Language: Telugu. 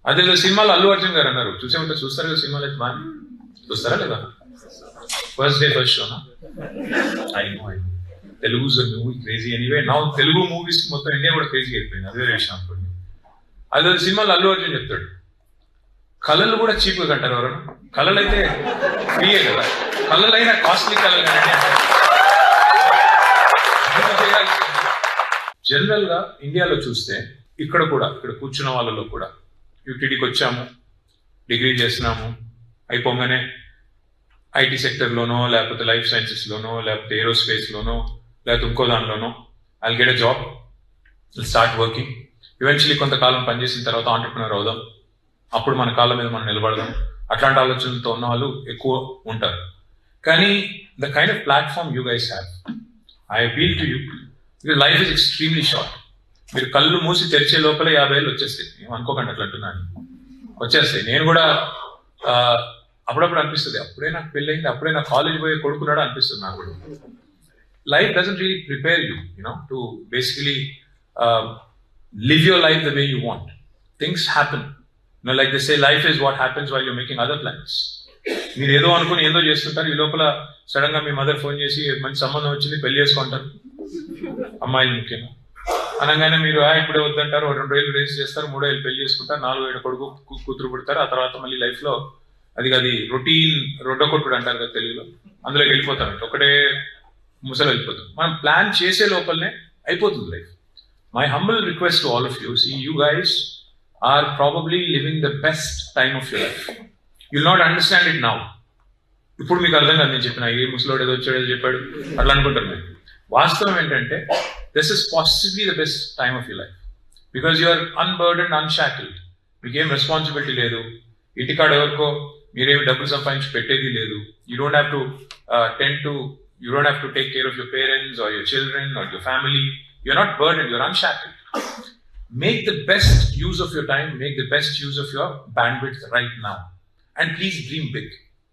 అదేదో సినిమాలో అల్లు అర్జున్ గారు అన్నారు, చూసే ఉంటే చూస్తారు కదా సినిమాలు అయితే బాగా చూస్తారా లేదా? ఫస్ట్ డే ఫస్ట్ షోనా? I know Telugu movie crazy anyway. నా తెలుగు మూవీస్ మొత్తం ఇండియా కూడా క్రేజీ అయిపోయింది, అదే విషయం అనుకోండి. అదే సినిమాలో అల్లు అర్జున్ చెప్తాడు, కళలు కూడా చీప్గా కంటారు ఎవరైనా? కళలు అయితే ఫ్రీయే కదా, కళలైనా కాస్ట్లీ కళలు కానీ జనరల్ గా ఇండియాలో చూస్తే ఇక్కడ కూర్చున్న వాళ్ళలో కూడా యూటీడీకి వచ్చాము, డిగ్రీ చేస్తున్నాము, అయిపోగానే ఐటీ సెక్టర్లోనో లేకపోతే లైఫ్ సైన్సెస్లోనో లేకపోతే ఏరోస్పేస్లోనో లేకపోతే ఇంకో దానిలోనో I'll get a job, start working, eventually కొంతకాలం పనిచేసిన తర్వాత ఆంటర్ప్రినర్ అవుదాం, అప్పుడు మన కాళ్ళ మీద మనం నిలబడదాం, అట్లాంటి ఆలోచనలతో ఉన్న వాళ్ళు ఎక్కువ ఉంటారు. కానీ the kind of platform you guys have, I appeal to you, life is extremely short. మీరు కళ్ళు మూసి తెరిచే లోపల 50 ఏళ్ళు వచ్చేస్తాయి, ఏమనుకోకండి అట్లా అంటున్నాను, వచ్చేస్తాయి. నేను కూడా అప్పుడప్పుడు అనిపిస్తుంది, అప్పుడే నాకు పెళ్ళయింది, అప్పుడే నాకు కాలేజ్ పోయే కొడుకున్నాడు అనిపిస్తుంది నాకు కూడా. Life doesn't really prepare you to basically live your life the way you want. Things happen. Like they say, life is what happens while you're making other plans. మీరు ఏదో అనుకుని ఏదో చేస్తుంటారు, ఈ లోపల సడన్ గా మీ మదర్ ఫోన్ చేసి మంచి సంబంధం వచ్చింది, పెళ్లి చేసుకుంటారు, అమ్మాయిలు ముఖ్యంగా అనగానే మీరు ఇప్పుడే వద్దంటారు, 2 ఏళ్ళు రేస్ చేస్తారు, 3 ఏళ్ళు పెళ్లి చేసుకుంటారు, 4 ఏళ్ళు కొడుకు కూతురు పుడతారు, ఆ తర్వాత మళ్ళీ లైఫ్ లో అది రొటీన్ రొడ్డకొట్టుడు అంటారు కదా తెలుగులో, అందులోకి వెళ్ళిపోతాం, ఒకటే ముసలు వెళ్ళిపోతాం. మనం ప్లాన్ చేసే లోపలనే అయిపోతుంది life. My humble request to all of you, see, you guys are probably living the best time of your life. You'll not understand it now. ఇప్పుడు మీకు అర్థం కాదు నేను చెప్పిన, ఏ ముసలోడు ఏదో వచ్చాడో చెప్పాడు అట్లా అనుకుంటారు మీరు. వాస్తవం ఏంటంటే this is possibly the best time of your life, because you're unburdened, unshackled. మీకేం రెస్పాన్సిబిలిటీ లేదు, ఇంటికాడ ఎవరికో మీరేమి డబ్బులు సంపాదించి పెట్టేది లేదు. You don't have to take care of your parents or your children or your family. You're not burdened, you're unshackled. Make the best use of your time, make the best use of your bandwidth right now. And please dream big.